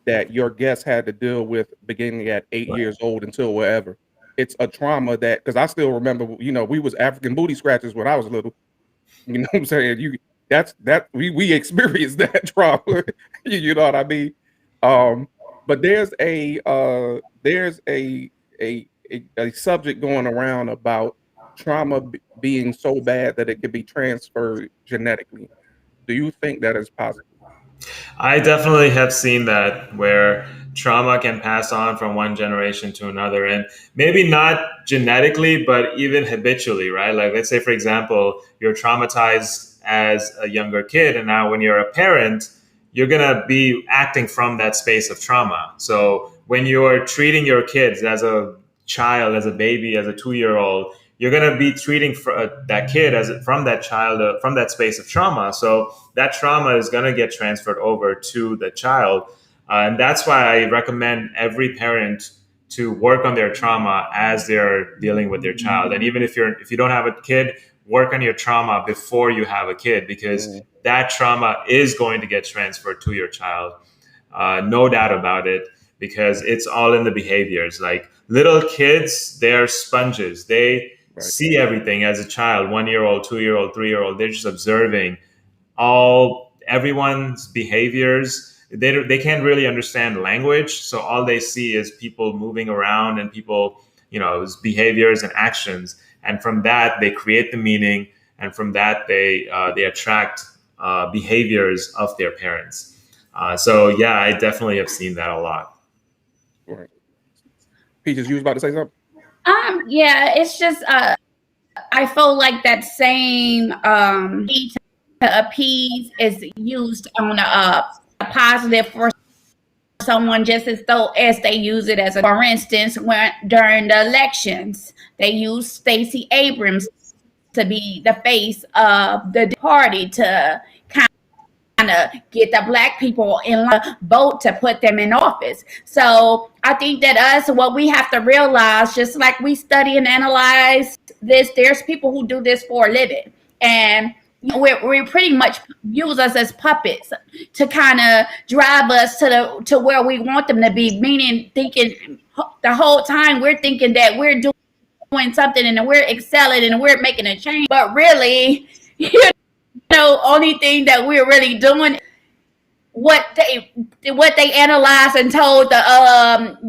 that your guest had to deal with beginning at 8 years old until wherever. It's a trauma that, because I still remember, we was African booty scratchers when I was little. You know what I'm saying? We experienced that trauma. You know what I mean? But there's a subject going around about trauma being so bad that it could be transferred genetically. Do you think that is possible? I definitely have seen that, where trauma can pass on from one generation to another, and maybe not genetically, but even habitually, right? Like, let's say, for example, you're traumatized as a younger kid, and now when you're a parent, you're going to be acting from that space of trauma. So when you're treating your kids as a child, as a baby, as a 2-year-old, you're going to be treating that kid from that child, from that space of trauma. So that trauma is going to get transferred over to the child. And that's why I recommend every parent to work on their trauma as they're dealing with their child. And even if you don't have a kid, work on your trauma before you have a kid, because that trauma is going to get transferred to your child. No doubt about it, because it's all in the behaviors. Like little kids, they're sponges. They see everything as a child, 1-year-old, 2-year-old, 3-year-old. They're just observing everyone's behaviors. They can't really understand language, so all they see is people moving around and people, behaviors and actions, and from that they create the meaning, and from that they attract behaviors of their parents. So yeah, I definitely have seen that a lot. Right. Peaches, you was about to say something? Yeah, it's just I feel like that same need to appease is used on a positive for someone, just as they use it as for instance, when during the elections they used Stacey Abrams to be the face of the party to kind of get the Black people in the vote to put them in office. So I think that what we have to realize, just like we study and analyze this, there's people who do this for a living, and we pretty much use us as puppets to kind of drive us to where we want them to be, meaning thinking the whole time we're thinking that we're doing something and we're excelling and we're making a change, but really, only thing that we're really doing what they analyzed and told the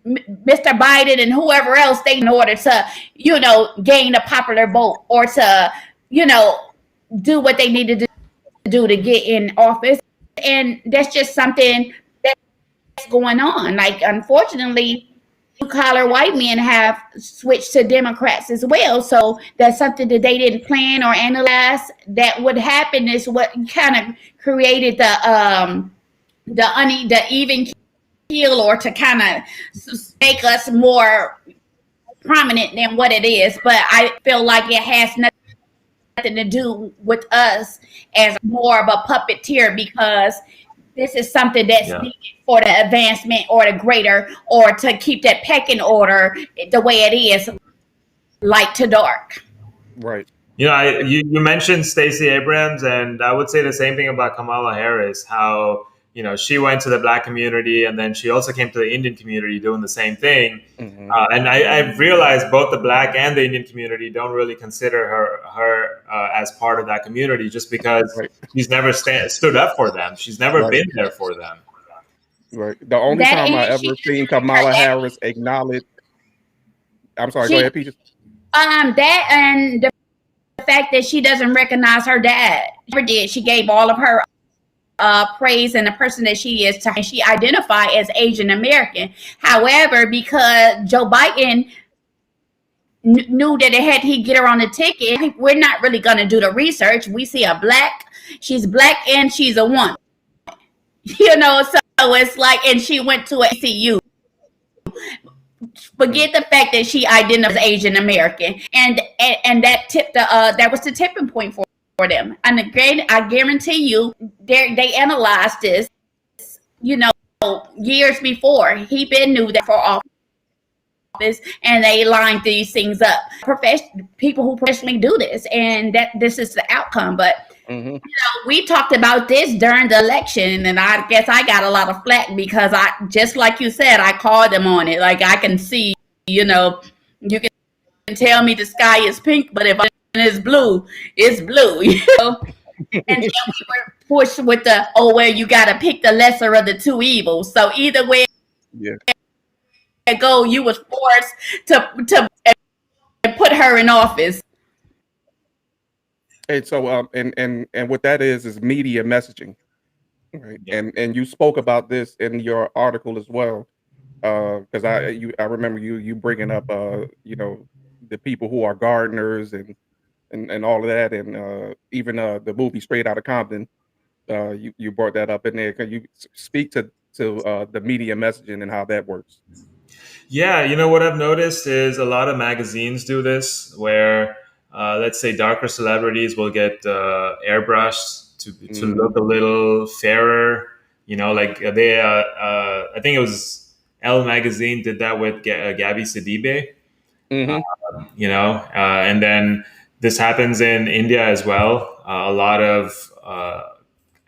Mr. Biden and whoever else they in order to gain a popular vote or to do what they needed to do to get in office. And that's just something that's going on. Like, unfortunately, blue-collar white men have switched to Democrats as well. So that's something that they didn't plan or analyze that would happen. Is what kind of created the even keel, or to kind of make us more prominent than what it is. But I feel like it has nothing to do with us as more of a puppeteer, because this is something that's needed for the advancement or the greater, or to keep that pecking order the way it is, light to dark. Right. You mentioned Stacey Abrams, and I would say the same thing about Kamala Harris, how she went to the Black community, and then she also came to the Indian community doing the same thing. Mm-hmm. And I've realized both the Black and the Indian community don't really consider her as part of that community, just because she's never stood up for them. She's never been there for them. Right. The only time I ever seen Kamala Harris acknowledge. I'm sorry. Go ahead, Peaches. That and the fact that she doesn't recognize her dad. She never did. She gave all of her praise and the person that she is to her. She identified as Asian American. However, because Joe Biden knew that he get her on the ticket, we're not really going to do the research. We see she's Black and she's a woman. So it's like, and she went to a CU. Forget the fact that she identifies as Asian American, and that was the tipping point for them. And again, I guarantee you, they analyzed this, years before. He been knew that for office, and they lined these things up. People who professionally do this, and that this is the outcome. But we talked about this during the election, and I guess I got a lot of flack because I, just like you said, I called them on it. Like, I can see, you can tell me the sky is pink, but if it's blue, it's blue, And then we were pushed with you got to pick the lesser of the two evils. So either way go, you was forced to put her in office. And so, and what that is media messaging, right? And you spoke about this in your article as well, because I remember you bringing up, the people who are gardeners and all of that, and even the movie Straight Outta Compton, you brought that up in there. Can you speak to the media messaging and how that works? Yeah, you know what I've noticed is a lot of magazines do this, where let's say darker celebrities will get airbrushed to Mm-hmm. look a little fairer. You know, like I think it was Elle magazine did that with Gabby Sidibe. Mm-hmm. You know, and then this happens in India as well. A lot of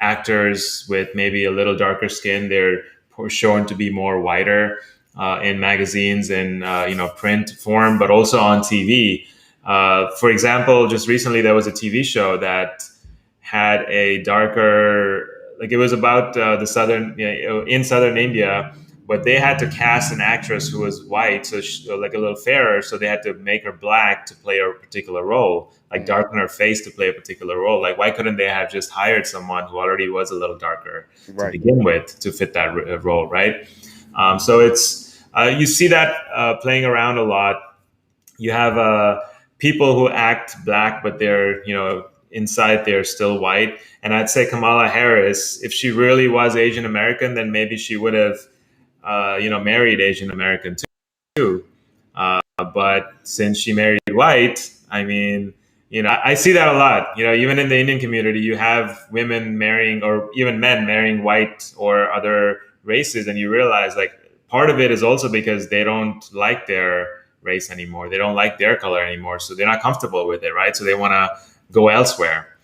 actors with maybe a little darker skin, they're shown to be more whiter in magazines and print form, but also on TV. For example, just recently there was a TV show that had a darker, like it was about the southern, in southern India, but they had to cast an actress who was white, so like a little fairer, so they had to make her black to play a particular role, like darken her face to play a particular role. Like, why couldn't they have just hired someone who already was a little darker to Right. begin with to fit that role, right? So it's you see that playing around a lot. You have people who act black, but they're inside they're still white. And I'd say Kamala Harris, if she really was Asian American, then maybe she would have married Asian American too. But since she married white, I mean, I see that a lot. Even in the Indian community, you have women marrying, or even men marrying white or other races, and you realize like part of it is also because they don't like their race anymore. They don't like their color anymore, so they're not comfortable with it, right? So they want to go elsewhere.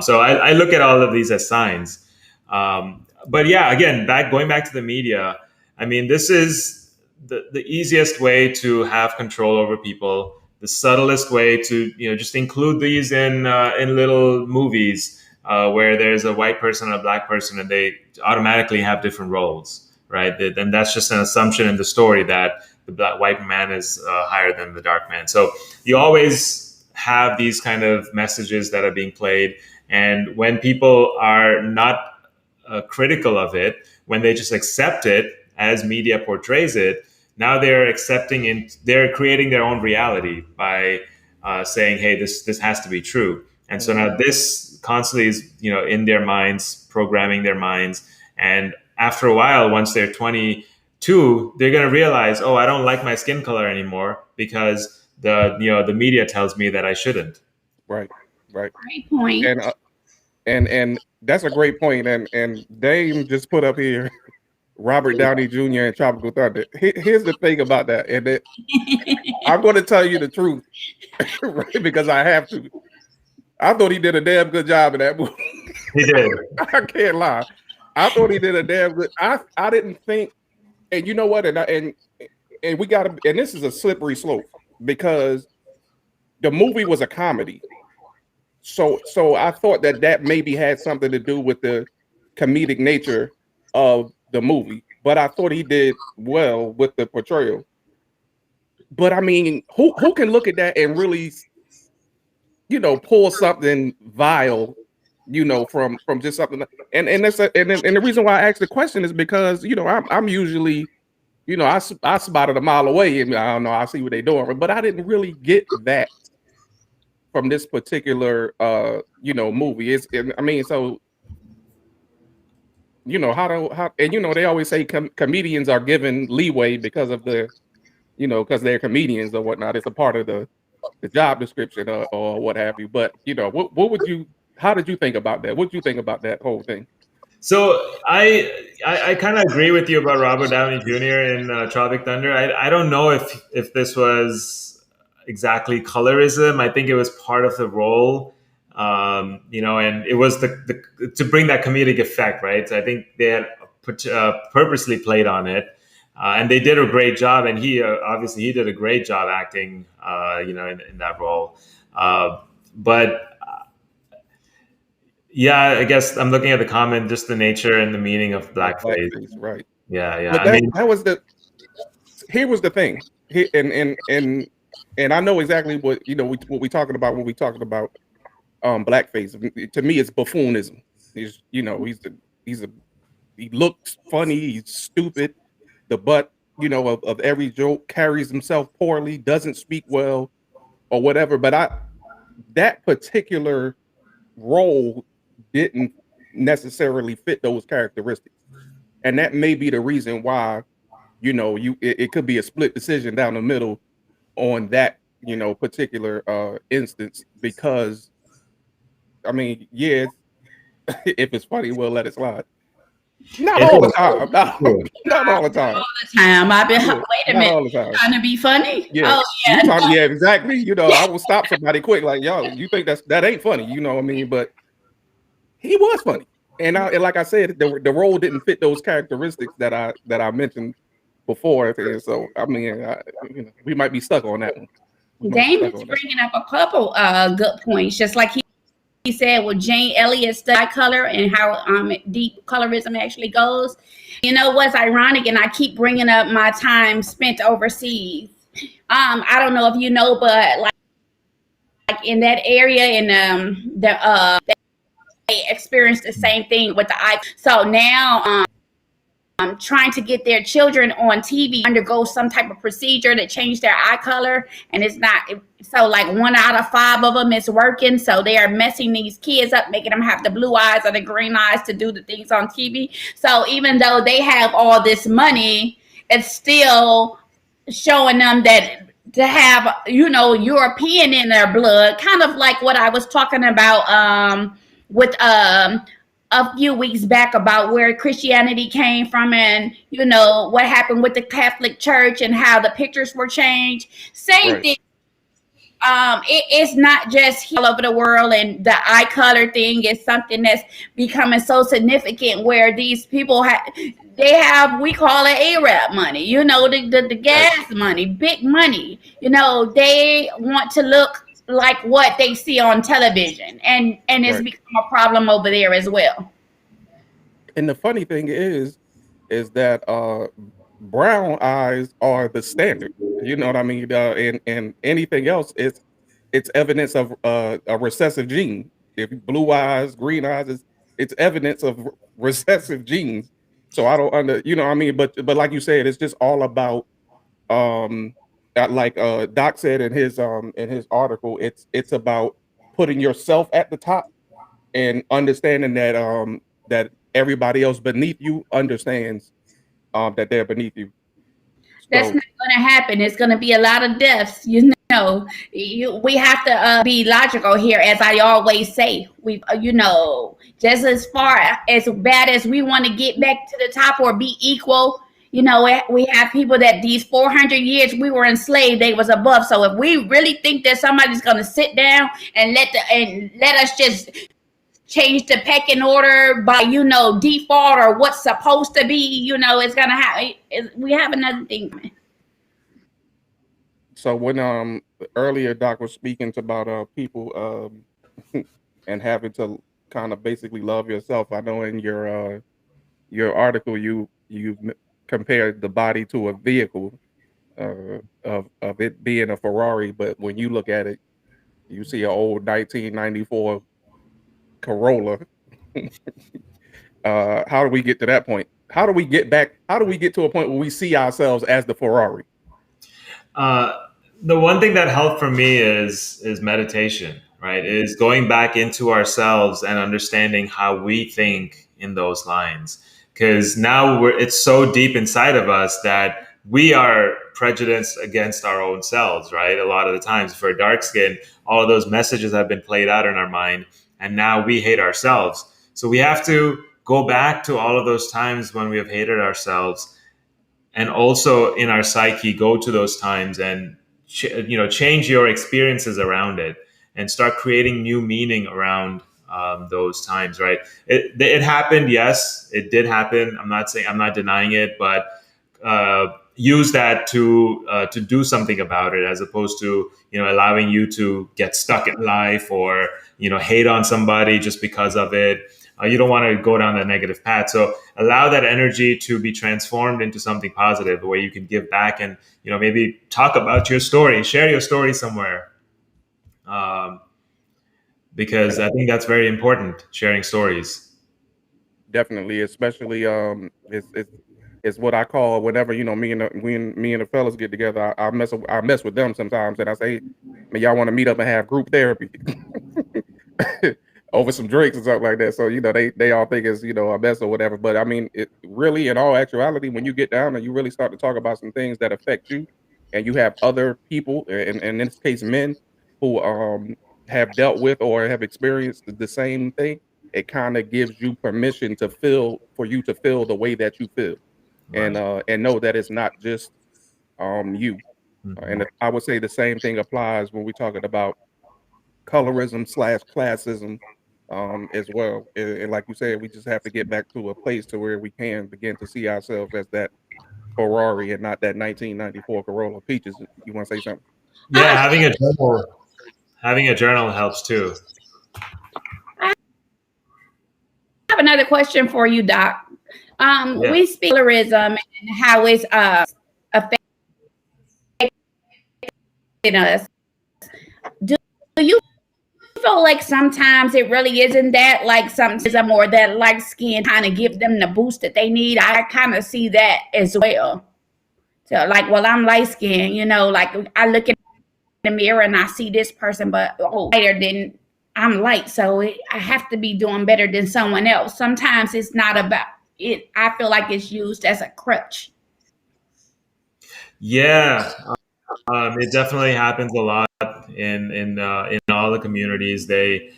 So I look at all of these as signs. But yeah, again, going back to the media. I mean, this is the easiest way to have control over people. The subtlest way to just include these in little movies where there's a white person and a black person, and they automatically have different roles, right? And that's just an assumption in the story that the white man is higher than the dark man. So you always have these kind of messages that are being played, and when people are not critical of it, when they just accept it as media portrays it, now they're accepting and they're creating their own reality by saying, "Hey, this has to be true." And so now this constantly is in their minds, programming their minds. And after a while, once they're 22, they're going to realize, "Oh, I don't like my skin color anymore because the media tells me that I shouldn't." Right. Right. Great point. And that's a great point. And Dame just put up here Robert Downey Jr. and Tropical Thunder. Here's the thing about that, and that I'm going to tell you the truth, right? Because I have to. I thought he did a damn good job in that movie. He did. I can't lie. I thought he did a damn good. I didn't think, and you know what? And we got to. And this is a slippery slope because the movie was a comedy. So I thought that maybe had something to do with the comedic nature of the movie, but I thought he did well with the portrayal. But I mean, who can look at that and really, pull something vile, from just something? And that's and the reason why I asked the question is because I'm usually, I spotted a mile away and I don't know, I see what they're doing, but I didn't really get that from this particular movie. So how and they always say comedians are given leeway because of because they're comedians or whatnot. It's a part of the job description or what have you. But how did you think about that? What did you think about that whole thing? So I kind of agree with you about Robert Downey Jr. in Tropic Thunder. I don't know if this was exactly colorism. I think it was part of the role, and it was the to bring that comedic effect, right? So I think they had purposely played on it, and they did a great job. And he obviously he did a great job acting, in that role. But yeah, I guess I'm looking at the comment, just the nature and the meaning of blackface. Right. Yeah. But that was here was the thing. And I know exactly what what we talking about when we talking about blackface. To me, it's buffoonism. He looks funny, he's stupid. The butt, of every joke, carries himself poorly, doesn't speak well, or whatever. But that particular role didn't necessarily fit those characteristics, and that may be the reason why you know, it could be a split decision down the middle on that, particular instance, because I mean, yeah, if it's funny, we'll let it slide. Not It all the is. time. Not all the time. All the time. I've been, Yeah, wait a not minute, all the time. trying to be funny. Yeah, Oh yeah, no. yeah, exactly. I will stop somebody quick, like, yo, you think that ain't funny, you know what I mean? But he was funny, and like I said, the role didn't fit those characteristics that I mentioned before. And so I mean, we might be stuck on that one. Damon's bringing up a couple good points, just like he said with Jane Elliott's eye color and how deep colorism actually goes. You know what's ironic, and I keep bringing up my time spent overseas. I don't know if you know, but like in that area, in they experienced the same thing with the eye. So now, trying to get their children on TV undergo some type of procedure to change their eye color, and it's not so. Like 1 out of 5 of them is working, so they are messing these kids up, making them have the blue eyes or the green eyes to do the things on TV. So even though they have all this money, it's still showing them that to have European in their blood, kind of like what I was talking about with a few weeks back about where Christianity came from, and what happened with the Catholic Church and how the pictures were changed. Same thing. It's not just all over the world, and the eye color thing is something that's becoming so significant where these people we call it Arab money, the gas money, big money. They want to look like what they see on television, and it's become a problem over there as well. And the funny thing is that brown eyes are the standard. You know what I mean? And anything else, it's evidence of a recessive gene. If blue eyes, green eyes, it's evidence of recessive genes. So I don't you know what I mean? But like you said, it's just all about like Doc said in his article, it's about putting yourself at the top and understanding that that everybody else beneath you understands that they're beneath you. That's not going to happen. It's going to be a lot of deaths. We have to be logical here, as I always say. We, just as far as bad as we want to get back to the top or be equal, we have people that these 400 years we were enslaved, they was above. So if we really think that somebody's going to sit down and let us just change the pecking order by default or what's supposed to be, it's gonna happen. We have another thing. So when earlier Doc was speaking about people and having to kind of basically love yourself, I know in your article you compared the body to a vehicle of it being a Ferrari, but when you look at it, you see an old 1994 Corolla. How do we get to that point? How do we get to a point where we see ourselves as the Ferrari? The one thing that helped for me is meditation, right? Is going back into ourselves and understanding how we think in those lines. Because now it's so deep inside of us that we are prejudiced against our own selves, right? A lot of the times for dark skin, all of those messages have been played out in our mind. And now we hate ourselves. So we have to go back to all of those times when we have hated ourselves, and also in our psyche, go to those times and change your experiences around it and start creating new meaning around those times. Right? It happened. Yes, it did happen. I'm not denying it, but use that to do something about it, as opposed to allowing you to get stuck in life or hate on somebody just because of it. You don't want to go down that negative path. So allow that energy to be transformed into something positive, where you can give back and maybe talk about your story, share your story somewhere, because I think that's very important. Sharing stories, definitely, especially it's what I call whenever me and the fellas get together. I mess with them sometimes, and I say, "Man, y'all want to meet up and have group therapy?" over some drinks or something like that. So, you know, they all think it's, you know, a mess or whatever. But I mean, it really, in all actuality, when you get down and you really start to talk about some things that affect you, and you have other people, and in this case, men, who have dealt with or have experienced the same thing, it kind of gives you permission to feel, for you to feel the way that you feel, Right. and know that it's not just you. Mhm. And I would say the same thing applies when we're talking about colorism slash classism as well. And like you said, we just have to get back to a place to where we can begin to see ourselves as that Ferrari and not that 1994 Corolla. Peaches, you want to say something? Yeah, having a journal helps too. I have another question for you, Doc. Yeah. We speak colorism and how it's affecting us. Do you feel like sometimes it really isn't that, like sometimes or that light skin kind of give them the boost that they need? I kind of see that as well. So like, well, I'm light skinned, you know, like I look in the mirror and I see this person, but lighter than I'm light, so I have to be doing better than someone else. Sometimes it's not about it. I feel like it's used as a crutch. Yeah, it definitely happens a lot in all the communities. They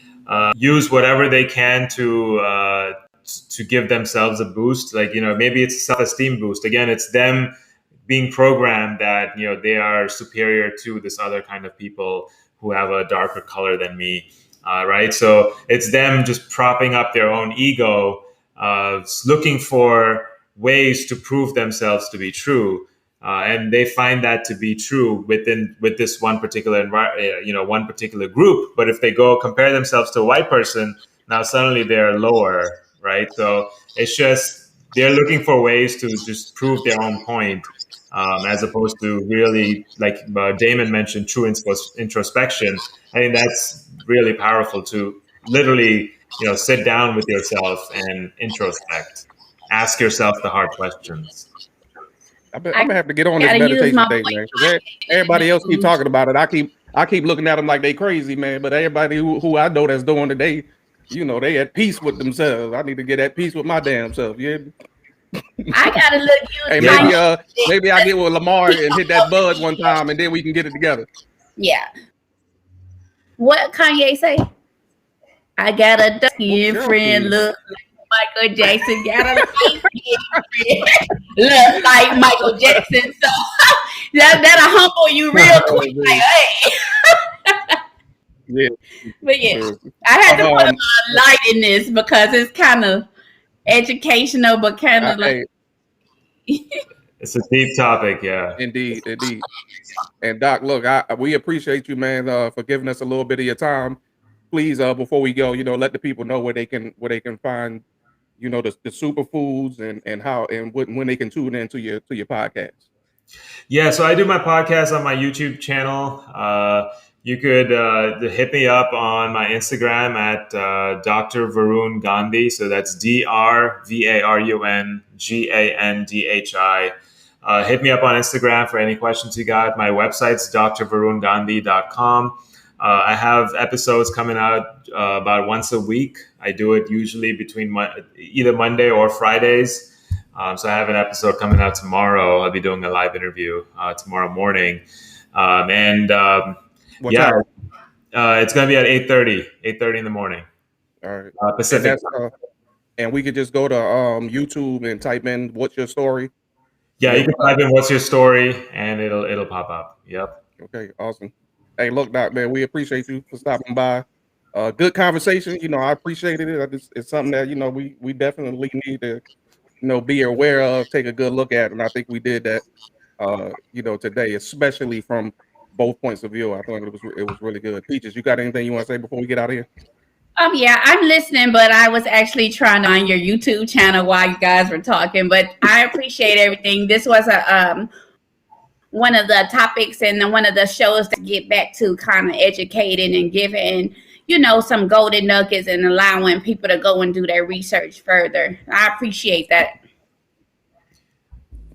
use whatever they can to give themselves a boost. Like, you know, maybe it's a self-esteem boost. Again, it's them being programmed that, you know, they are superior to this other kind of people who have a darker color than me, right? So it's them just propping up their own ego, looking for ways to prove themselves to be true. And they find that to be true with this one particular one particular group. But if they go compare themselves to a white person, now suddenly they're lower, right? So it's just they're looking for ways to just prove their own point, as opposed to really, like Damon mentioned, true introspection. I think that's really powerful to literally, you know, sit down with yourself and introspect, ask yourself the hard questions. I'm gonna have to get on this Gotta use meditation my thing, man. 'Cause everybody else keep talking about it. I keep looking at them like they crazy, man. But everybody who I know that's doing today, you know, they at peace with themselves. I need to get at peace with my damn self. Yeah. I gotta look Hey, use maybe I get with Lamar and hit that bud one time, and then we can get it together. Yeah. What Kanye say? I got a skin friend, look like Michael Jackson. Got a light skin friend, look like Michael Jackson. So that'll humble you real quick. Like, hey. Yeah. But yeah, I had to put a light in this because it's kind of educational, but kind of like. It's a deep topic, yeah. Indeed. And Doc, look, we appreciate you, man, for giving us a little bit of your time. Please, before we go, you know, let the people know where they can find, you know, the superfoods and how and when they can tune into your podcast. Yeah, so I do my podcast on my YouTube channel. You could hit me up on my Instagram at Dr. Varun Gandhi. So that's DrVarunGandhi. Hit me up on Instagram for any questions you got. My website's drvarungandhi.com. I have episodes coming out about once a week. I do it usually between either Monday or Fridays. So I have an episode coming out tomorrow. I'll be doing a live interview tomorrow morning. What time? It's going to be at 8:30 in the morning. All right. Pacific. And we could just go to YouTube and type in "What's Your Story." Yeah, you can type in "What's Your Story" and it'll pop up. Yep. Okay, awesome. Hey, look, Doc, man, we appreciate you for stopping by. Good conversation. You know, I appreciated it. It's something that, you know, we definitely need to, you know, be aware of, take a good look at, and I think we did that. You know, today, especially from both points of view. I thought it was really good. Peaches, you got anything you want to say before we get out of here? Yeah, I'm listening, but I was actually trying to find your YouTube channel while you guys were talking. But I appreciate everything. This was a one of the topics and one of the shows to get back to, kind of educating and giving, you know, some golden nuggets and allowing people to go and do their research further. I appreciate that.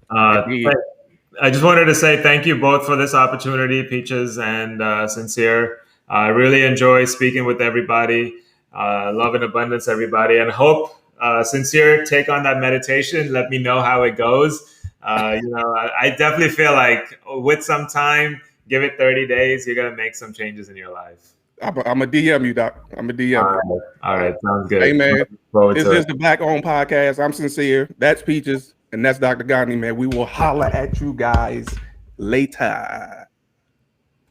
I just wanted to say thank you both for this opportunity, Peaches and Sincere. I really enjoy speaking with everybody. Love and abundance, everybody, and hope. Sincere take on that meditation. Let me know how it goes. I definitely feel like with some time, give it 30 days, you're gonna make some changes in your life. I'm a DM you, Doc. I'm a DM you. All right, sounds good. Hey, man, Forward this to is it. the Black Owned Podcast. I'm Sincere. That's Peaches, and that's Dr. Gandhi, man. We will holler at you guys later.